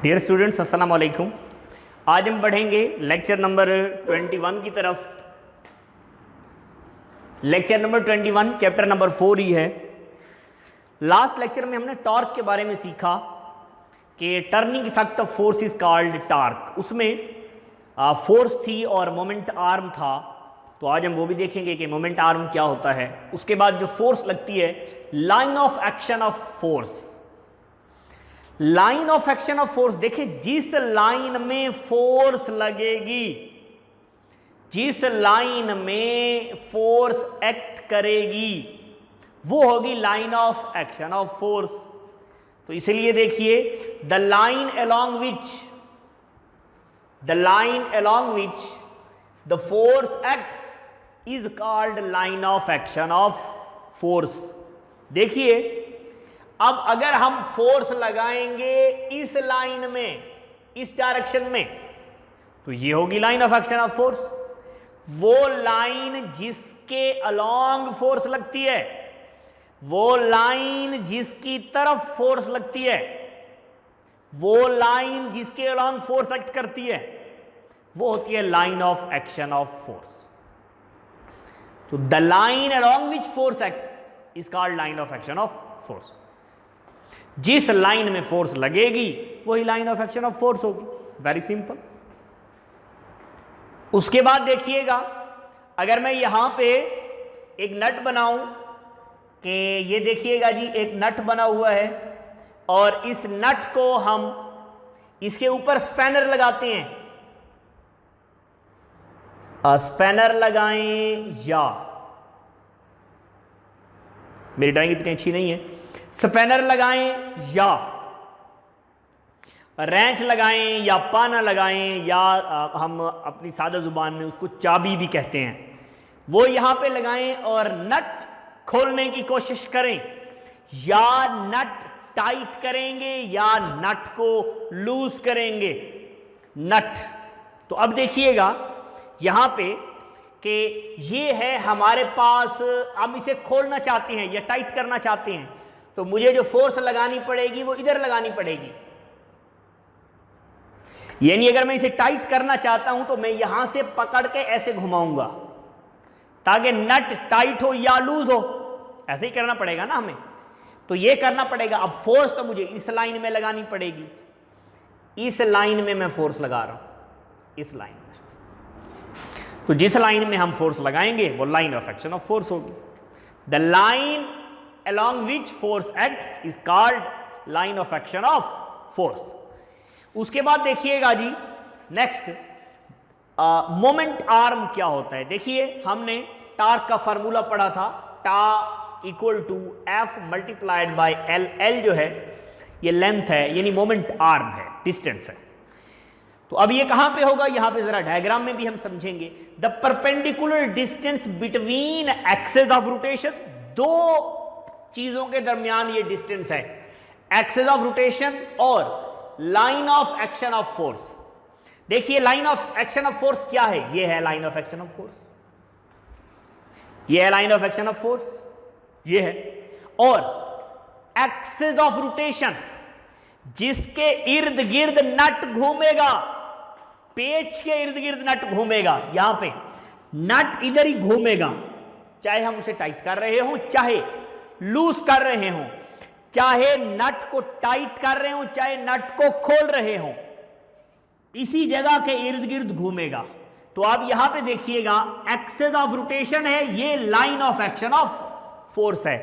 Dear students, अस्सलाम वालेकुम। आज हम पढ़ेंगे लेक्चर नंबर 21 की तरफ। लेक्चर नंबर 21 चैप्टर नंबर 4 ही है। लास्ट लेक्चर में हमने टॉर्क के बारे में सीखा कि turning effect of force is called torque. उसमें फोर्स थी और मोमेंट आर्म था, तो आज हम वो भी देखेंगे कि मोमेंट आर्म क्या होता है। उसके बाद जो फोर्स लगती है, line of action of force. Line of action of force, देखिए जिस लाइन में फोर्स लगेगी, जिस लाइन में फोर्स एक्ट करेगी, वो होगी line of action of force. तो इसलिए देखिए, the line along which the force acts is called line of action of force. देखिए, अब अगर हम फोर्स लगाएंगे इस लाइन में, इस डायरेक्शन में, तो ये होगी line of action of force. वो लाइन जिसके अलोंग फोर्स लगती है, वो लाइन जिसकी तरफ फोर्स लगती है, वो लाइन जिसके अलोंग फोर्स एक्ट करती है, वो होती है line of action of force. तो the line along which force acts is called line of action of force. जिस लाइन में फोर्स लगेगी वही line of action of force होगी। Very simple. उसके बाद देखिएगा, अगर मैं यहां पे एक नट बनाऊं कि ये देखिएगा जी, एक नट बना हुआ है और इस नट को हम इसके ऊपर स्पैनर लगाते हैं। स्पैनर लगाएं, या मेरी ड्राइंग इतनी अच्छी नहीं है, स्पैनर लगाएं या रेंच लगाएं या पाना लगाएं, या हम अपनी सादा जुबान में उसको चाबी भी कहते हैं, वो यहां पे लगाएं और नट खोलने की कोशिश करें। या नट टाइट करेंगे या नट को लूज करेंगे। नट, तो अब देखिएगा यहां पे कि ये है हमारे पास, हम इसे खोलना चाहते हैं या टाइट करना चाहते हैं, तो मुझे जो फोर्स लगानी पड़ेगी वो इधर लगानी पड़ेगी। यानी अगर मैं इसे टाइट करना चाहता हूं तो मैं यहां से पकड़ के ऐसे घुमाऊंगा ताकि नट टाइट हो या लूज हो। ऐसे ही करना पड़ेगा ना हमें, तो ये करना पड़ेगा। अब फोर्स तो मुझे इस लाइन में लगानी पड़ेगी। इस लाइन में मैं फोर्स लगा रहा हूं, इस लाइन में। तो जिस लाइन में हम फोर्स लगाएंगे वो line of action of force होगी। The line along which force acts is called line of action of force। उसके बाद देखिएगा जी, नेक्स्ट मोमेंट आर्म क्या होता है। देखिए, हमने टार्क का फार्मूला पढ़ा था, tau equal to F multiplied by L. L जो है ये लेंथ है, यानी मोमेंट आर्म है, डिस्टेंस है। तो अब ये कहां पे होगा, यहां पे जरा डायग्राम में भी हम समझेंगे। The perpendicular distance between axis of rotation, दो चीजों के दरमियान ये डिस्टेंस है, एक्सेस ऑफ रोटेशन और line of action of force. देखिए, line of action of force क्या है, ये है line of action of force, ये है line of action of force, ये है। और एक्सेस ऑफ रोटेशन, जिसके इर्द गिर्द नट घूमेगा, पेच के इर्द गिर्द नट घूमेगा, यहां पे नट इधर ही घूमेगा, चाहे हम उसे टाइट कर रहे हो, चाहे लूज कर रहे हो, चाहे नट को टाइट कर रहे हो, चाहे नट को खोल रहे हो, इसी जगह के इर्द गिर्द घूमेगा। तो आप यहां पे देखिएगा, एक्सेस ऑफ रोटेशन है, ये line of action of force है।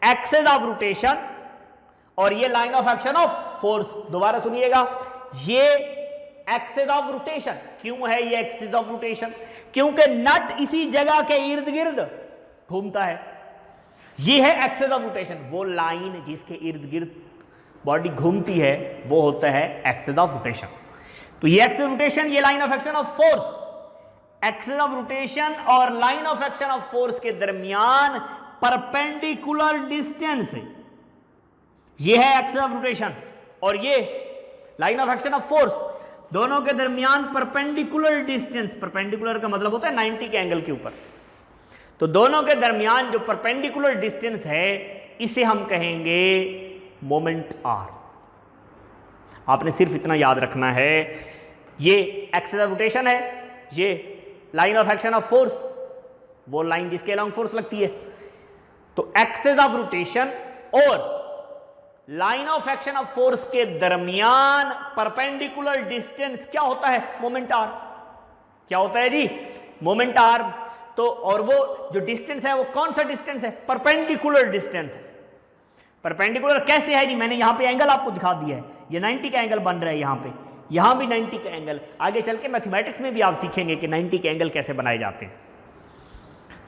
एक्सेस ऑफ रोटेशन और ये line of action of force. दोबारा सुनिएगा, ये एक्सेस ऑफ रोटेशन क्यों है, ये एक्सेस ऑफ रोटेशन क्योंकि नट इसी जगह के इर्द गिर्द घूमता है। ये है एक्सेस ऑफ रोटेशन, वो लाइन जिसके इर्द गिर्द बॉडी घूमती है वो होता है एक्सेस ऑफ रोटेशन। तो ये एक्सेस ऑफ रोटेशन, ये line of action of force. Axis of rotation और line of action of force के दरमियान परपेंडिकुलर डिस्टेंस, ये है एक्सेस ऑफ रोटेशन और ये line of action of force. दोनों के दरमियान परपेंडिकुलर डिस्टेंस, परपेंडिकुलर का मतलब होता है 90 के एंगल के ऊपर। तो दोनों के दरमियान जो परपेंडिकुलर डिस्टेंस है, इसे हम कहेंगे मोमेंट आर्म। आपने सिर्फ इतना याद रखना है, ये एक्सिस ऑफ रोटेशन है, ये line of action of force, वो लाइन जिसके अलोंग फोर्स लगती है। तो एक्सिस ऑफ रोटेशन और line of action of force के दरमियान परपेंडिकुलर डिस्टेंस क्या होता है? Moment arm. क्या होता है जी? Moment are. तो और वो जो डिस्टेंस है वो कौन सा डिस्टेंस है? परपेंडिकुलर डिस्टेंस है। परपेंडिकुलर कैसे है जी? मैंने यहां पे एंगल आपको दिखा दिया है, ये 90 का एंगल बन रहा है यहां पे, यहां भी 90 का एंगल। आगे चल के मैथमेटिक्स में भी आप सीखेंगे कि 90 के एंगल कैसे बनाए जाते हैं।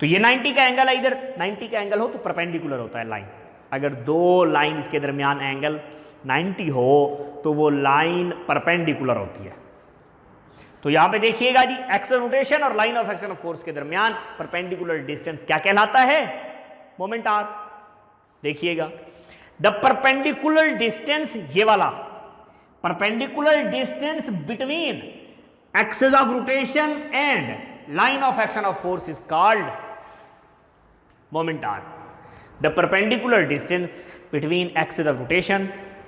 तो ये 90 का एंगल है, इधर 90 का एंगल हो तो परपेंडिकुलर होता है लाइन। अगर दो लाइंस के दरमियान एंगल 90 हो तो वो लाइन परपेंडिकुलर होती है। तो यहां पे देखिएगा जी, एक्सिस रोटेशन और line of action of force के दरमियान परपेंडिकुलर डिस्टेंस क्या कहलाता है? Moment arm. देखिएगा, द परपेंडिकुलर डिस्टेंस, ये वाला perpendicular distance between axis of rotation and line of action of force is called moment arm. The perpendicular distance between axis of rotation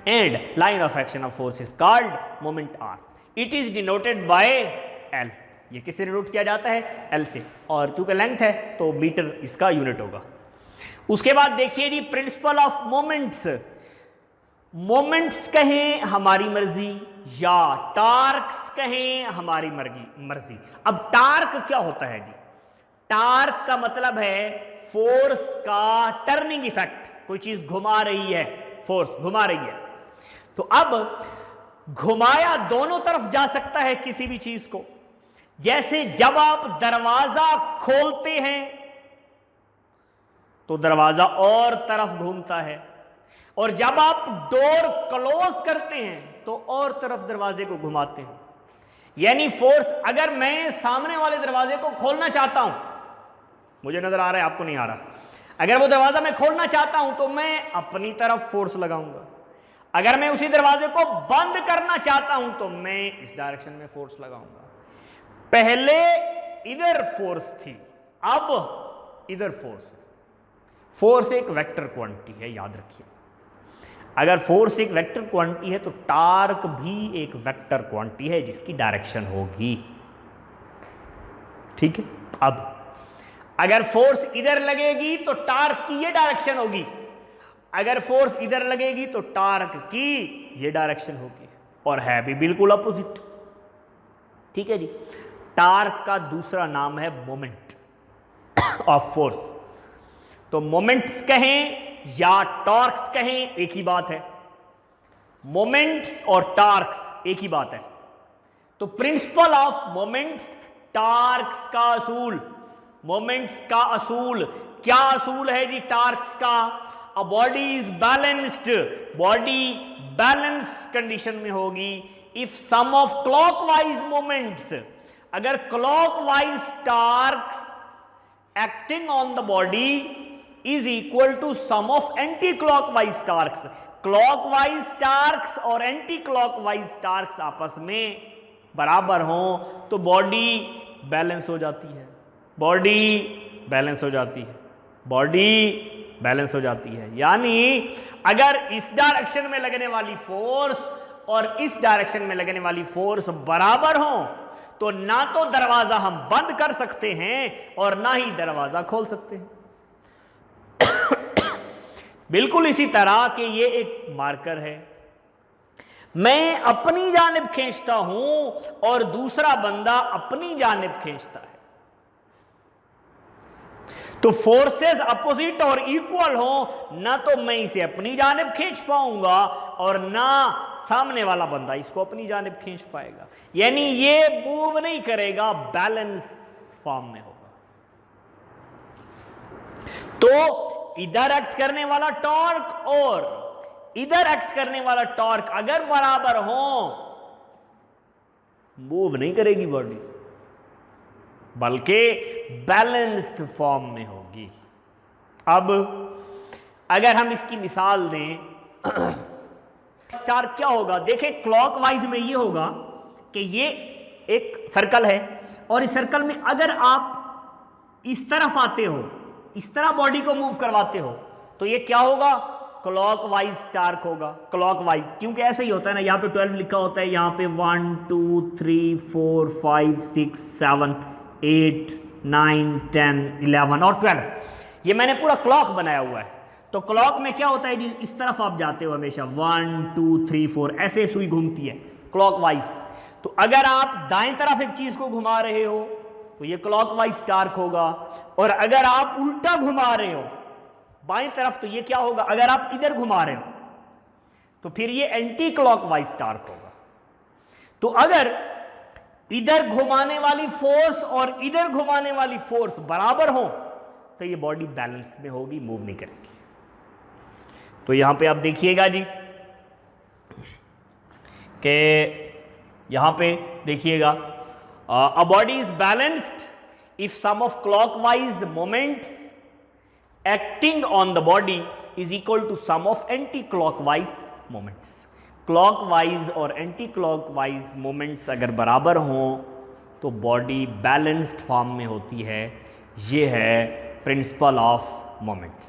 and line of action of force is called moment r. It is denoted by L. ये किससे denote किया जाता है? L से। और चूंकि length है तो मीटर इसका यूनिट होगा। उसके बाद देखिए जी, प्रिंसिपल ऑफ मोमेंट्स। मोमेंट्स कहें हमारी मर्जी या टार्क्स कहें हमारी मर्जी। अब टार्क क्या होता है जी? टार्क का मतलब है फोर्स का टर्निंग इफेक्ट। कोई चीज घुमा रही है, फोर्स घुमा रही है, तो अब घुमाया दोनों तरफ जा सकता है किसी भी चीज को। जैसे जब आप दरवाजा खोलते हैं तो दरवाजा और तरफ घूमता है, और जब आप डोर क्लोज करते हैं तो और तरफ दरवाजे को घुमाते हैं। यानी फोर्स, अगर मैं सामने वाले दरवाजे को खोलना चाहता हूं, मुझे नजर आ रहा है आपको नहीं आ रहा, अगर वो दरवाजा मैं खोलना चाहता हूं तो मैं अपनी तरफ फोर्स लगाऊंगा। अगर मैं उसी दरवाजे को बंद करना चाहता हूं तो मैं इस डायरेक्शन में फोर्स लगाऊंगा। पहले इधर फोर्स थी, अब इधर फोर्स है। फोर्स एक वेक्टर क्वांटिटी है, याद रखिए। अगर फोर्स एक वेक्टर क्वांटिटी है तो टार्क भी एक वेक्टर क्वांटिटी है जिसकी डायरेक्शन होगी। ठीक है। अब अगर फोर्स इधर लगेगी तो टार्क की ये डायरेक्शन होगी, अगर फोर्स इधर लगेगी तो टार्क की ये डायरेक्शन होगी, और है भी बिल्कुल अपोजिट। ठीक है जी। टार्क का दूसरा नाम है मोमेंट ऑफ फोर्स। तो मोमेंट्स कहें या टॉर्क्स कहें एक ही बात है। मोमेंट्स और टार्क्स एक ही बात है। तो प्रिंसिपल ऑफ मोमेंट्स, टार्क्स का असूल, मोमेंट्स का असूल। क्या असूल है जी टार्क्स का? A body is balanced, body balance condition में होगी if sum of clockwise moments, अगर clockwise torques acting on the body is equal to sum of anti clockwise torques. Clockwise torques और एंटी क्लॉकवाइज टार्क्स आपस में बराबर हों तो body balance हो जाती है, बॉडी बैलेंस हो जाती है, बॉडी बैलेंस हो जाती है। यानी अगर इस डायरेक्शन में लगने वाली फोर्स और इस डायरेक्शन में लगने वाली फोर्स बराबर हो तो ना तो दरवाजा हम बंद कर सकते हैं और ना ही दरवाजा खोल सकते हैं। बिल्कुल इसी तरह के ये एक मार्कर है, मैं अपनी जानिब खींचता हूं और दूसरा बंदा अपनी जानिब खींचता है, तो फोर्सेस अपोजिट और इक्वल हो, ना तो मैं इसे अपनी जानिब खींच पाऊंगा और ना सामने वाला बंदा इसको अपनी जानिब खींच पाएगा। यानी ये मूव नहीं करेगा, बैलेंस फॉर्म में होगा। तो इधर एक्ट करने वाला टॉर्क और इधर एक्ट करने वाला टॉर्क अगर बराबर हो, मूव नहीं करेगी बॉडी, बल्कि बैलेंस्ड फॉर्म में होगी। अब अगर हम इसकी मिसाल दें, टार्क क्या होगा? देखें, क्लॉकवाइज में ये होगा कि ये एक सर्कल है और इस सर्कल में अगर आप इस तरफ आते हो, इस तरह बॉडी को मूव करवाते हो, तो ये क्या होगा? क्लॉकवाइज टार्क होगा, क्लॉकवाइज, क्योंकि ऐसे ही होता है ना, यहाँ पे 12 लिखा होता है, यहाँ पे 1 2 3 4 5 6 7 8 9 10 11 और 12, ये मैंने पूरा क्लॉक बनाया हुआ है। तो क्लॉक में क्या होता है जी, इस तरफ आप जाते हो हमेशा, 1 2 3 4 ऐसे सुई घूमती है क्लॉकवाइज। तो अगर आप दाएं तरफ एक चीज को घुमा रहे हो तो ये क्लॉकवाइज टार्क होगा, और अगर आप उल्टा घुमा रहे हो बाएं तरफ तो ये क्या होगा, अगर आप इधर घुमा रहे हो तो फिर ये एंटी क्लॉकवाइज टार्क होगा। तो अगर इधर घुमाने वाली फोर्स और इधर घुमाने वाली फोर्स बराबर हो तो ये बॉडी बैलेंस में होगी, मूव नहीं करेगी। तो यहां पे आप देखिएगा जी कि यहां पे देखिएगा, a body is balanced if sum of clockwise moments acting on the body is equal to sum of anti-clockwise moments. Clockwise और anti-clockwise moments अगर बराबर हों तो बॉडी बैलेंस्ड फॉर्म में होती है। ये है प्रिंसिपल ऑफ मोमेंट्स।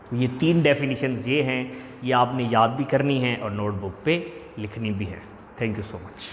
तो ये 3 डेफिनेशंस ये हैं, ये आपने याद भी करनी है और नोटबुक पे लिखनी भी है। Thank you so much.